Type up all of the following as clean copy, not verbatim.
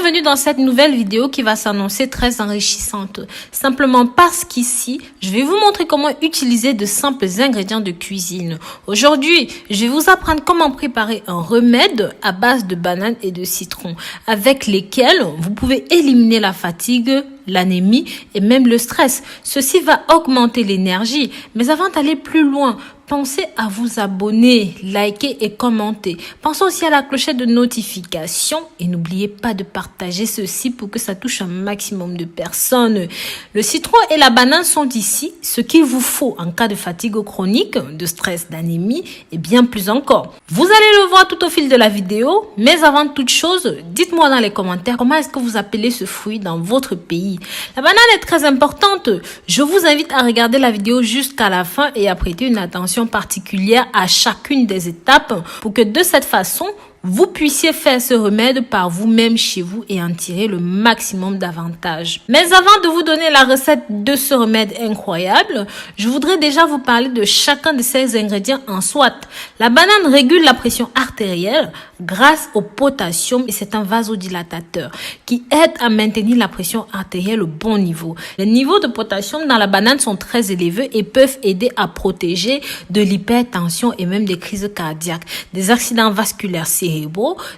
Bienvenue dans cette nouvelle vidéo qui va s'annoncer très enrichissante. Simplement parce qu'ici, je vais vous montrer comment utiliser de simples ingrédients de cuisine. Aujourd'hui, je vais vous apprendre comment préparer un remède à base de bananes et de citron, avec lesquels vous pouvez éliminer la fatigue, l'anémie et même le stress. Ceci va augmenter l'énergie. Mais avant d'aller plus loin, pensez à vous abonner, liker et commenter. Pensez aussi à la clochette de notification et n'oubliez pas de partager ceci pour que ça touche un maximum de personnes. Le citron et la banane sont ici ce qu'il vous faut en cas de fatigue chronique, de stress, d'anémie et bien plus encore. Vous allez le voir tout au fil de la vidéo, mais avant toute chose, dites-moi dans les commentaires comment est-ce que vous appelez ce fruit dans votre pays. La banane est très importante. Je vous invite à regarder la vidéo jusqu'à la fin et à prêter une attention particulière à chacune des étapes pour que de cette façon, vous puissiez faire ce remède par vous-même chez vous et en tirer le maximum d'avantages. Mais avant de vous donner la recette de ce remède incroyable, je voudrais déjà vous parler de chacun de ces ingrédients en soi. La banane régule la pression artérielle grâce au potassium et c'est un vasodilatateur qui aide à maintenir la pression artérielle au bon niveau. Les niveaux de potassium dans la banane sont très élevés et peuvent aider à protéger de l'hypertension et même des crises cardiaques, des accidents vasculaires cérébraux,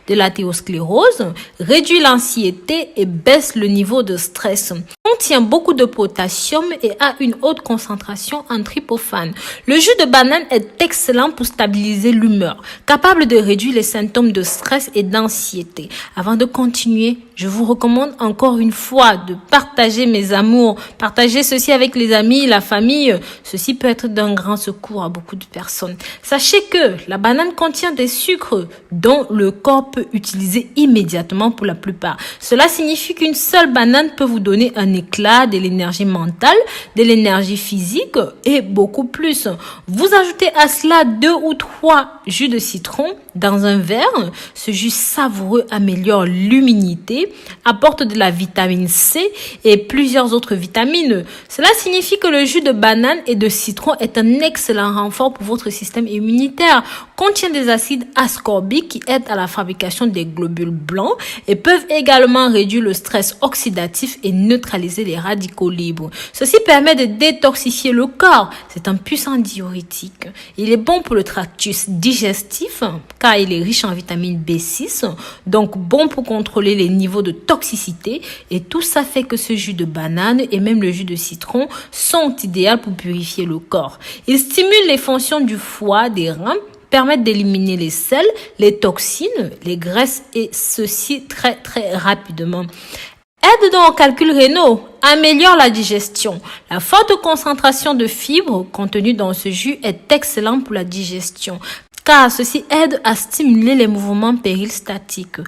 de l'athérosclérose, réduit l'anxiété et baisse le niveau de stress. Contient beaucoup de potassium et a une haute concentration en tryptophane. Le jus de banane est excellent pour stabiliser l'humeur, capable de réduire les symptômes de stress et d'anxiété. Avant de continuer, je vous recommande encore une fois de partager mes amours. Partagez ceci avec les amis, la famille. Ceci peut être d'un grand secours à beaucoup de personnes. Sachez que la banane contient des sucres dont le corps peut utiliser immédiatement pour la plupart. Cela signifie qu'une seule banane peut vous donner un éclat, de l'énergie mentale, de l'énergie physique et beaucoup plus. Vous ajoutez à cela 2 ou 3 jus de citron dans un verre. Ce jus savoureux améliore l'immunité, apporte de la vitamine C et plusieurs autres vitamines. Cela signifie que le jus de banane et de citron est un excellent renfort pour votre système immunitaire. Contient des acides ascorbiques qui aident à la fabrication des globules blancs et peuvent également réduire le stress oxydatif et neutraliser les radicaux libres. Ceci permet de détoxifier le corps. C'est un puissant diurétique. Il est bon pour le tractus digestif car il est riche en vitamine B6, donc bon pour contrôler les niveaux de toxicité et tout ça fait que ce jus de banane et même le jus de citron sont idéaux pour purifier le corps. Il stimule les fonctions du foie, des reins, permettent d'éliminer les sels, les toxines, les graisses et ceci très rapidement. Aide donc aux calculs rénaux, améliore la digestion. La forte concentration de fibres contenues dans ce jus est excellente pour la digestion car ceci aide à stimuler les mouvements péristaltiques,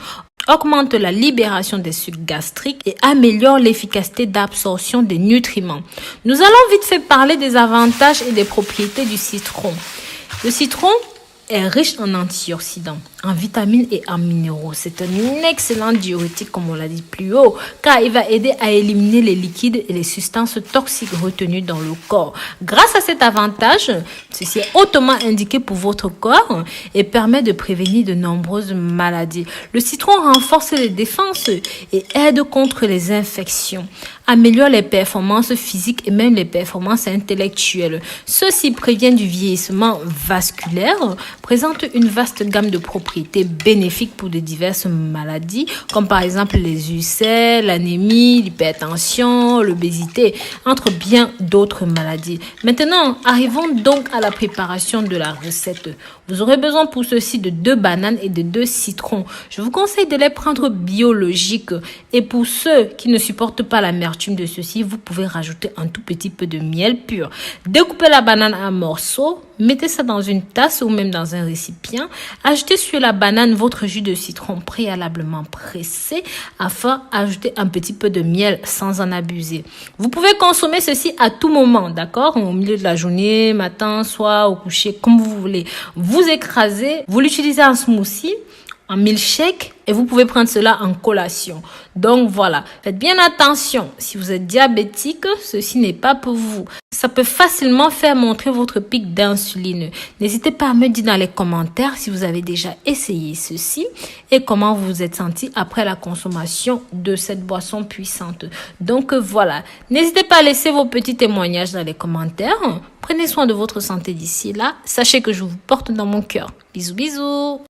augmente la libération des sucs gastriques et améliore l'efficacité d'absorption des nutriments. Nous allons vite fait parler des avantages et des propriétés du citron. Le citron est riche en antioxydants, en vitamines et en minéraux. C'est un excellent diurétique comme on l'a dit plus haut car il va aider à éliminer les liquides et les substances toxiques retenues dans le corps. Grâce à cet avantage, ceci est hautement indiqué pour votre corps et permet de prévenir de nombreuses maladies. Le citron renforce les défenses et aide contre les infections, améliore les performances physiques et même les performances intellectuelles. Ceci prévient du vieillissement vasculaire, présente une vaste gamme de propriétés bénéfiques pour de diverses maladies, comme par exemple les ulcères, l'anémie, l'hypertension, l'obésité, entre bien d'autres maladies. Maintenant, arrivons donc à la préparation de la recette. Vous aurez besoin pour ceci de 2 bananes et de 2 citrons. Je vous conseille de les prendre biologiques. Et pour ceux qui ne supportent pas l'amertume de ceci, vous pouvez rajouter un tout petit peu de miel pur. Découpez la banane en morceaux, mettez ça dans une tasse ou même dans un récipient. Ajoutez sur la banane votre jus de citron préalablement pressé afin d'ajouter un petit peu de miel sans en abuser. Vous pouvez consommer ceci à tout moment, d'accord? Au milieu de la journée, matin, soir, au coucher, comme vous voulez. Vous écrasez, vous l'utilisez en smoothie en milkshake et vous pouvez prendre cela en collation. Donc voilà, faites bien attention. Si vous êtes diabétique, ceci n'est pas pour vous. Ça peut facilement faire monter votre pic d'insuline. N'hésitez pas à me dire dans les commentaires si vous avez déjà essayé ceci et comment vous vous êtes senti après la consommation de cette boisson puissante. Donc voilà, n'hésitez pas à laisser vos petits témoignages dans les commentaires. Prenez soin de votre santé d'ici là. Sachez que je vous porte dans mon cœur. Bisous, bisous.